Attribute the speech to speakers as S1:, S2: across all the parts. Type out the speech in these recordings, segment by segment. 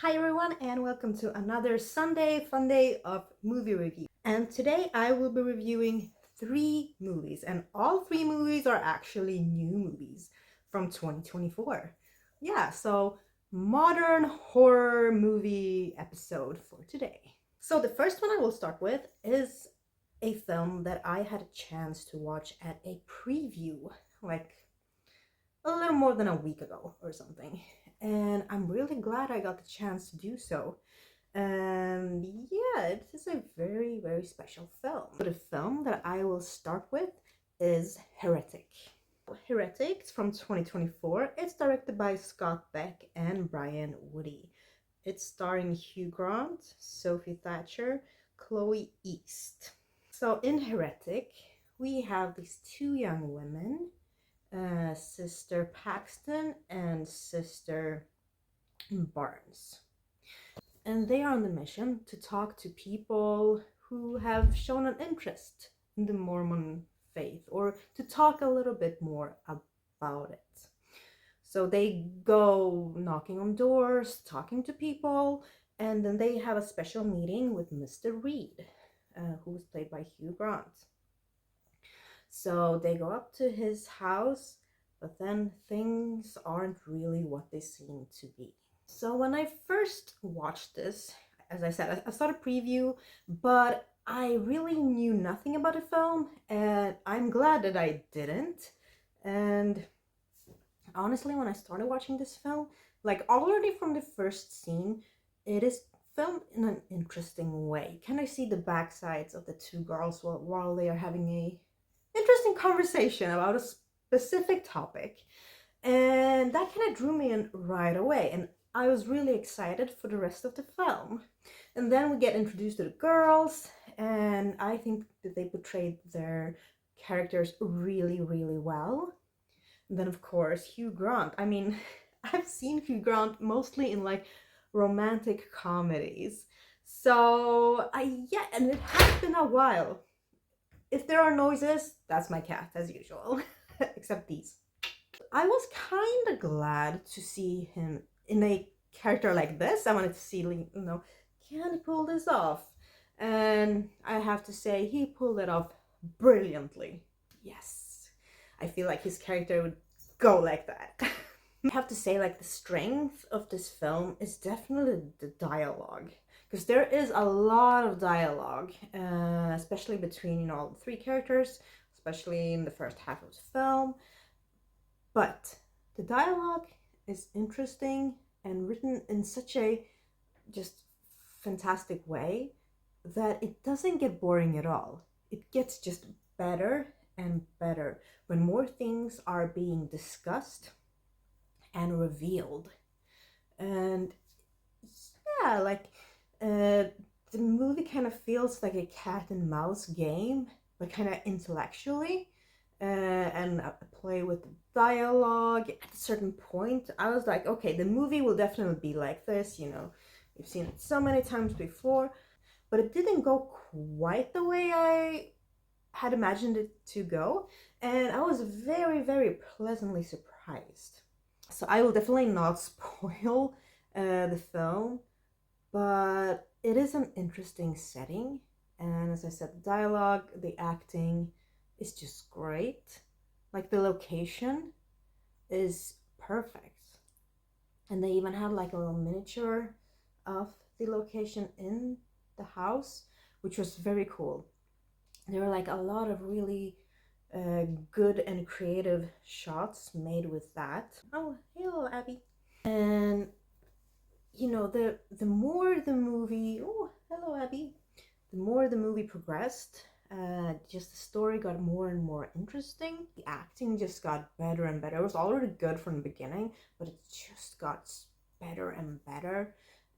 S1: Hi everyone and welcome to another Sunday fun day of movie review. And today I will be reviewing 3 movies, and all 3 movies are actually new movies from 2024. Yeah, so modern horror movie episode for today. So the first one I will start with is a film that I had a chance to watch at a preview like a little more than a week ago or something. And I'm really glad I got the chance to do so. And yeah, it is a very, very special film. But the film that I will start with is Heretic. Heretic is from 2024. It's directed by Scott Beck and Brian Woody. It's starring Hugh Grant, Sophie Thatcher, Chloe East. So in Heretic, we have these 2 young women, Sister Paxton and Sister Barnes. And they are on the mission to talk to people who have shown an interest in the Mormon faith, or to talk a little bit more about it. So they go knocking on doors, talking to people, and then they have a special meeting with Mr. Reed, who is played by Hugh Grant. So they go up to his house, but then things aren't really what they seem to be. So when I first watched this, as I said, I saw the preview, but I really knew nothing about the film, and I'm glad that I didn't. And honestly, when I started watching this film, like already from the first scene, it is filmed in an interesting way. Can I see the backsides of the 2 girls while they are having a interesting conversation about a specific topic? And that kind of drew me in right away, and I was really excited for the rest of the film. And then we get introduced to the girls, and I think that they portrayed their characters really, really well. And then, of course, Hugh Grant. I mean, I've seen Hugh Grant mostly in like romantic comedies. So, yeah, and it has been a while. If there are noises, that's my cat, as usual, except these. I was kind of glad to see him in a character like this. I wanted to see, can he pull this off? And I have to say, he pulled it off brilliantly. Yes, I feel like his character would go like that. I have to say, like, the strength of this film is definitely the dialogue, because there is a lot of dialogue, especially between all the 3 characters, especially in the first half of the film. But the dialogue is interesting and written in such a just fantastic way that it doesn't get boring at all. It gets just better and better when more things are being discussed and revealed. And yeah, like the movie kind of feels like a cat and mouse game, but kind of intellectually, and play with dialogue. At a certain point, I was like, okay, the movie will definitely be like this. We've seen it so many times before, but it didn't go quite the way I had imagined it to go, and I was very, very pleasantly surprised. So I will definitely not spoil the film, but it is an interesting setting. And as I said, the dialogue, the acting is just great. Like, the location is perfect. And they even had like a little miniature of the location in the house, which was very cool. There were like a lot of really good and creative shots made with that. Oh, hello, Abby. And the more the movie, oh, hello, Abby. The more the movie progressed, just the story got more and more interesting. The acting just got better and better. It was already good from the beginning, but it just got better and better.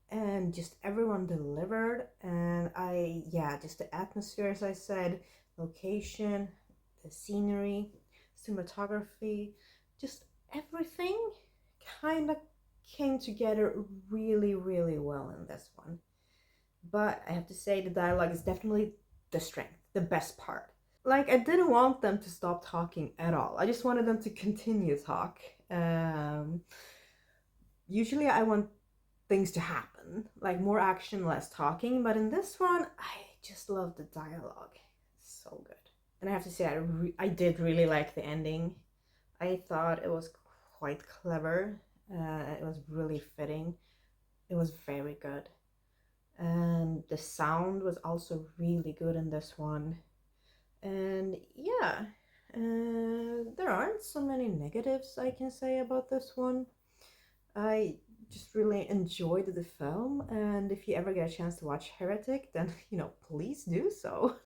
S1: And just everyone delivered. And just the atmosphere, as I said, location, the scenery, cinematography, just everything kind of came together really, really well in this one. But I have to say, the dialogue is definitely the strength, the best part. Like, I didn't want them to stop talking at all. I just wanted them to continue talk. Usually I want things to happen, like more action, less talking. But in this one, I just love the dialogue. It's so good. And I have to say, I did really like the ending. I thought it was quite clever. It was really fitting. It was very good. And the sound was also really good in this one. And yeah, there aren't so many negatives I can say about this one. I just really enjoyed the film, and if you ever get a chance to watch Heretic, then please do so.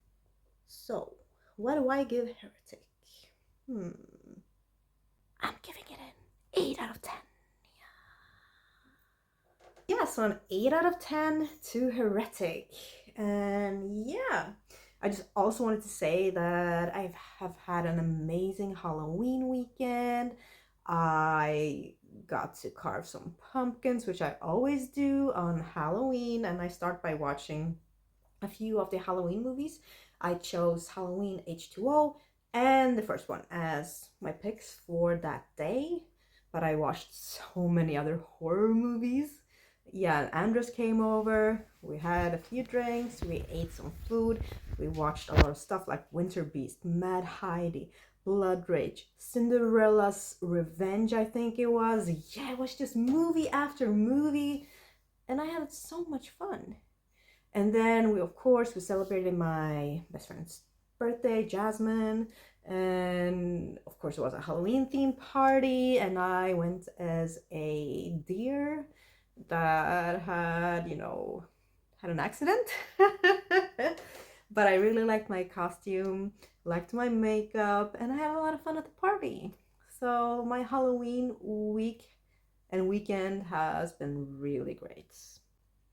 S1: So, what do I give Heretic? Hmm, I'm giving it an 8 out of 10. Yeah, so an 8 out of 10 to Heretic. And yeah, I just also wanted to say that I have had an amazing Halloween weekend. I got to carve some pumpkins, which I always do on Halloween, and I start by watching a few of the Halloween movies. I chose Halloween H2O and the first one as my picks for that day, but I watched so many other horror movies. Yeah, Andres came over, we had a few drinks, we ate some food, we watched a lot of stuff like Winter Beast, Mad Heidi, Blood Rage, Cinderella's Revenge, I think it was. Yeah, it was just movie after movie, and I had so much fun. And then we, of course, we celebrated my best friend's birthday, Jasmine. And of course, it was a Halloween themed party. And I went as a deer that had, had an accident. But I really liked my costume, liked my makeup, and I had a lot of fun at the party. So my Halloween week and weekend has been really great.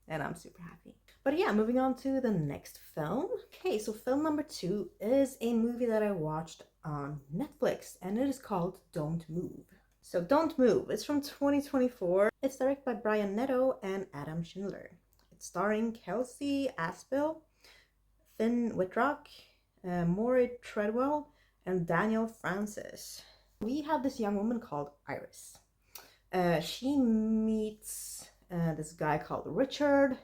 S1: And I'm super happy. But yeah, moving on to the next film. Okay, so film number 2 is a movie that I watched on Netflix, and it is called Don't Move. So Don't Move, it's from 2024. It's directed by Brian Netto and Adam Schindler. It's starring Kelsey Aspel, Finn Wittrock, Maury Treadwell, and Daniel Francis. We have this young woman called Iris. She meets this guy called Richard,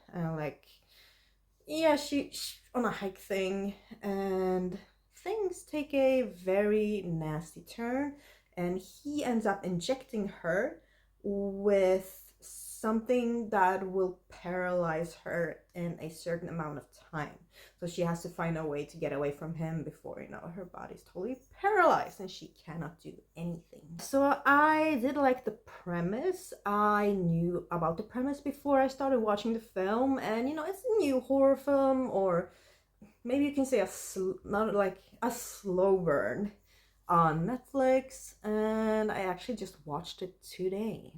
S1: yeah, she on a hike thing, and things take a very nasty turn, and he ends up injecting her with something that will paralyze her in a certain amount of time. So she has to find a way to get away from him before, her body's totally paralyzed and she cannot do anything. So I did like the premise. I knew about the premise before I started watching the film, and it's a new horror film, or maybe you can say not like a slow burn on Netflix, and I actually just watched it today.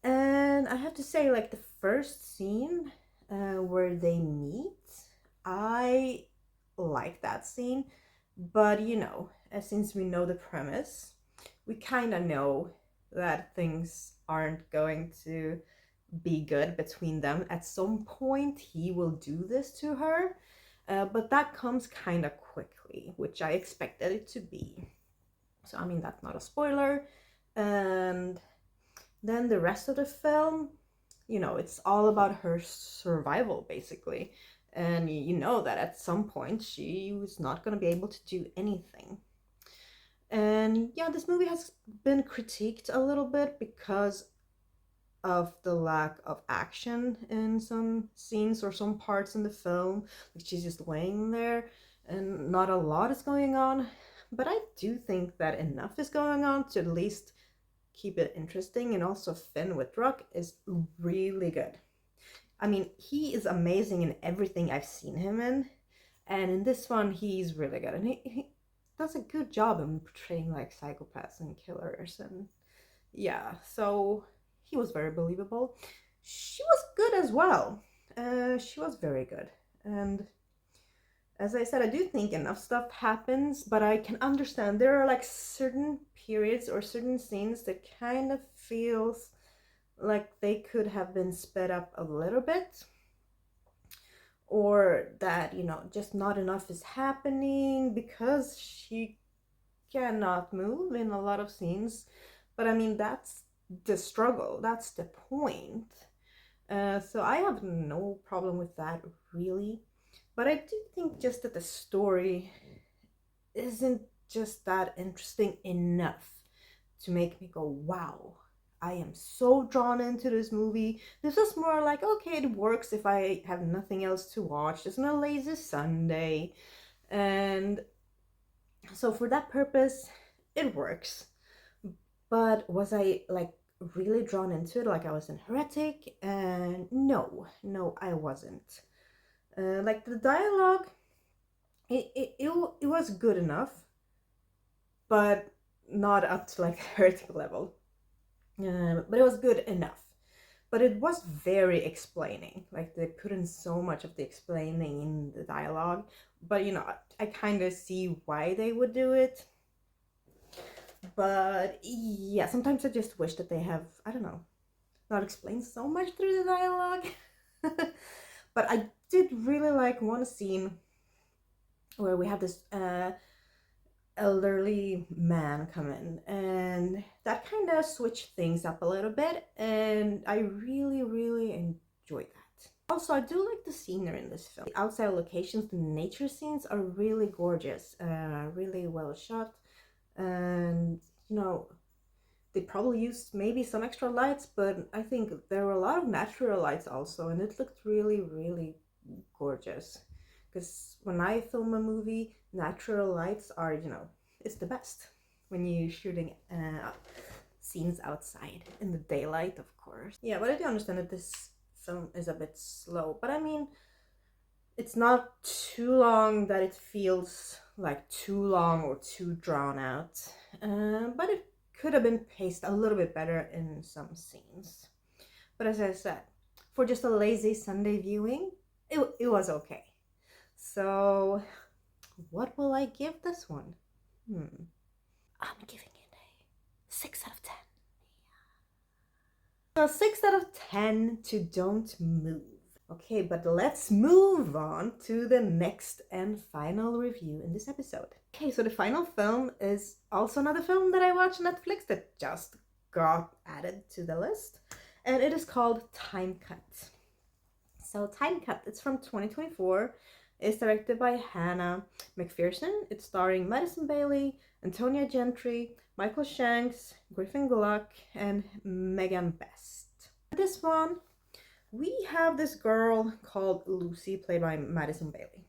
S1: And I have to say, like, the first scene where they meet, I like that scene. But, since we know the premise, we kind of know that things aren't going to be good between them. At some point, he will do this to her. But that comes kind of quickly, which I expected it to be. So, I mean, that's not a spoiler. And then the rest of the film, it's all about her survival, basically. And you know that at some point she was not going to be able to do anything. And yeah, this movie has been critiqued a little bit because of the lack of action in some scenes or some parts in the film. Like, she's just laying there and not a lot is going on. But I do think that enough is going on to at least keep it interesting. And also Finn Wittrock is really good. I mean, he is amazing in everything I've seen him in, and in this one he's really good, and he does a good job in portraying like psychopaths and killers. And yeah, so he was very believable. She was good as well. She was very good. And as I said, I do think enough stuff happens, but I can understand there are like certain periods or certain scenes that kind of feels like they could have been sped up a little bit, or that just not enough is happening because she cannot move in a lot of scenes. But I mean, that's the struggle. That's the point. So I have no problem with that, really. But I do think just that the story isn't just that interesting enough to make me go, wow, I am so drawn into this movie. This is more like, okay, it works if I have nothing else to watch. It's not a lazy Sunday. And so for that purpose, it works. But was I like really drawn into it like I was in Heretic? And no, I wasn't. Like the dialogue, it was good enough, but not up to like Heretic level. But it was good enough. But it was very explaining. Like they put in so much of the explaining in the dialogue. But you know, I kind of see why they would do it. But yeah, sometimes I just wish that they have, I don't know, not explained so much through the dialogue. But I did really like one scene where we have this elderly man come in, and that kind of switched things up a little bit, and I really enjoyed that. Also, I do like the scenery in this film. The outside locations, the nature scenes are really gorgeous, really well shot, and you know, they probably used maybe some extra lights, but I think there were a lot of natural lights also, and it looked really gorgeous. Because when I film a movie, natural lights are, you know, it's the best when you're shooting scenes outside in the daylight, of course. Yeah, but I do understand that this film is a bit slow, but I mean, it's not too long that it feels like too long or too drawn out, but it could have been paced a little bit better in some scenes. But as I said, for just a lazy Sunday viewing, it was okay. So, what will I give this one? I'm giving it a 6 out of 10. So, 6 out of 10 to Don't Move. Okay, but let's move on to the next and final review in this episode. Okay, so the final film is also another film that I watched on Netflix that just got added to the list, and it is called Time Cut. So Time Cut, it's from 2024. It's directed by Hannah McPherson. It's starring Madison Bailey, Antonia Gentry, Michael Shanks, Griffin Gluck, and Megan Best. This one, we have this girl called Lucy, played by Madison Bailey.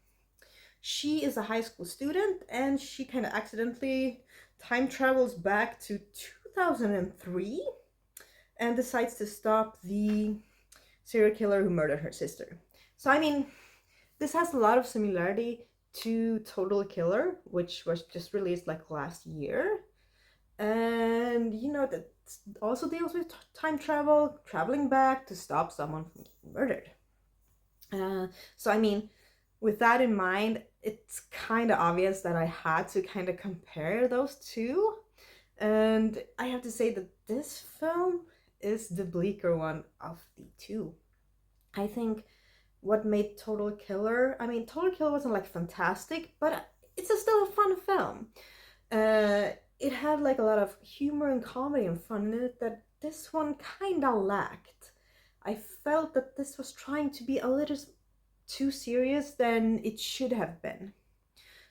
S1: She is a high school student, and she kind of accidentally time travels back to 2003 and decides to stop the serial killer who murdered her sister. So I mean, this has a lot of similarity to Total Killer, which was just released like last year. And you know, that also deals with time travel, traveling back to stop someone from getting murdered. So I mean, with that in mind, it's kind of obvious that I had to kind of compare those two. And I have to say that this film is the bleaker one of the two. I think what made Total Killer, I mean, Total Killer wasn't like fantastic, but it's still a fun film. It had like a lot of humor and comedy and fun in it that this one kind of lacked. I felt that this was trying to be a little too serious than it should have been.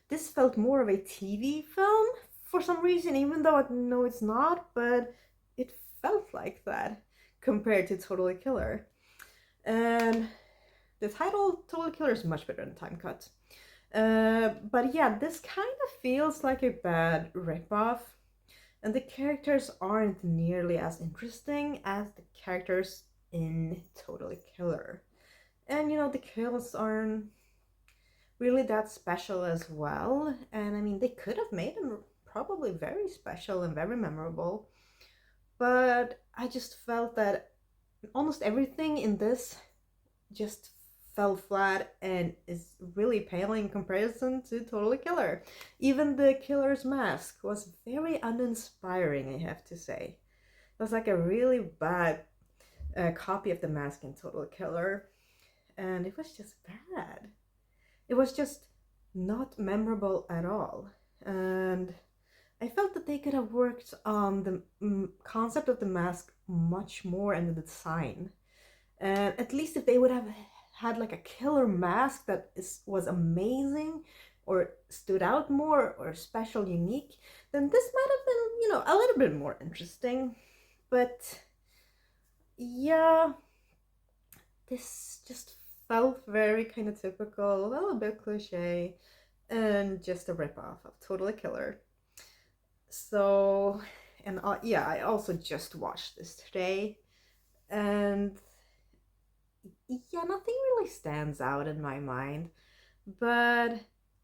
S1: This felt more of a TV film for some reason, even though I know it's not, but it felt like that compared to Total Killer. And the title Total Killer is much better than Time Cut. But yeah, this kind of feels like a bad ripoff, and the characters aren't nearly as interesting as the characters in Total Killer. And you know, the kills aren't really that special as well, and I mean, they could have made them probably very special and very memorable, but I just felt that almost everything in this just fell flat and is really pale in comparison to Total Killer. Even the killer's mask was very uninspiring, I have to say. It was like a really bad copy of the mask in Total Killer, and it was just bad. It was just not memorable at all. And I felt that they could have worked on the concept of the mask much more in the design. And at least if they would have had like a killer mask that was amazing or stood out more or special, unique, then this might have been, a little bit more interesting. But yeah, this just felt very kind of typical, a little bit cliche, and just a ripoff of Totally Killer. So, and yeah, I also just watched this today, and yeah, nothing really stands out in my mind, but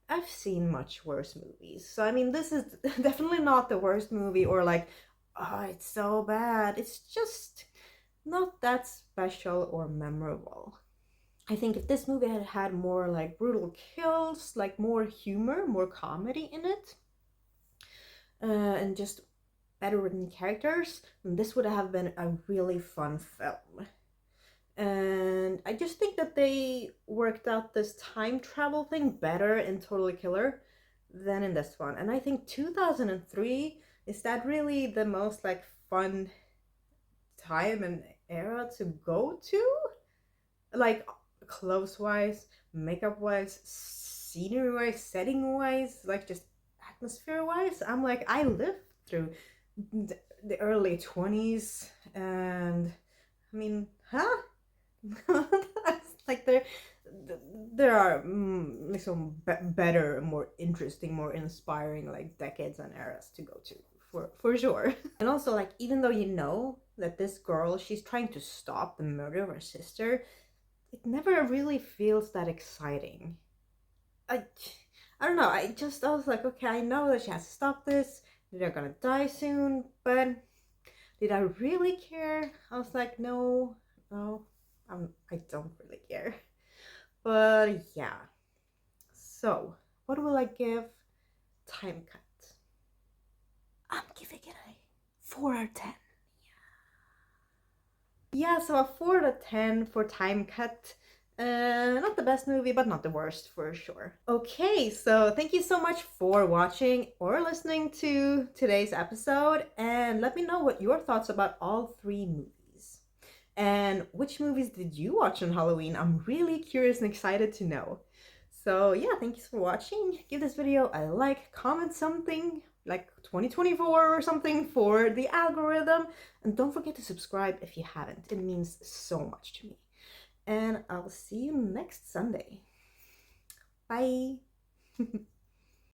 S1: I've seen much worse movies. So, I mean, this is definitely not the worst movie or like, oh, it's so bad. It's just not that special or memorable. I think if this movie had had more like brutal kills, like more humor, more comedy in it, and just better written characters, then this would have been a really fun film. And I just think that they worked out this time travel thing better in Totally Killer than in this one. And I think 2003 is that really the most like fun time and era to go to? Like clothes wise, makeup wise, scenery wise, setting wise, like just atmosphere wise. I'm like, I lived through the early 20s, and I mean, huh? Like there are like some better, more interesting, more inspiring like decades and eras to go to for sure. And also, like, even though you know that this girl, she's trying to stop the murder of her sister, it never really feels that exciting. I I don't know. I was like, okay, I know that she has to stop this. They're gonna die soon, but did I really care? I was like, no, no, I don't really care. But yeah. So, what will I give Time Cut? I'm giving it a 4 out of 10. Yeah, so a 4 out of 10 for Time Cut. Not the best movie, but not the worst for sure. Okay, so thank you so much for watching or listening to today's episode, and let me know what your thoughts about all three movies. And which movies did you watch on Halloween? I'm really curious and excited to know. So yeah, thank you for watching. Give this video a like, comment something like 2024 or something for the algorithm. And don't forget to subscribe if you haven't. It means so much to me. And I'll see you next Sunday. Bye.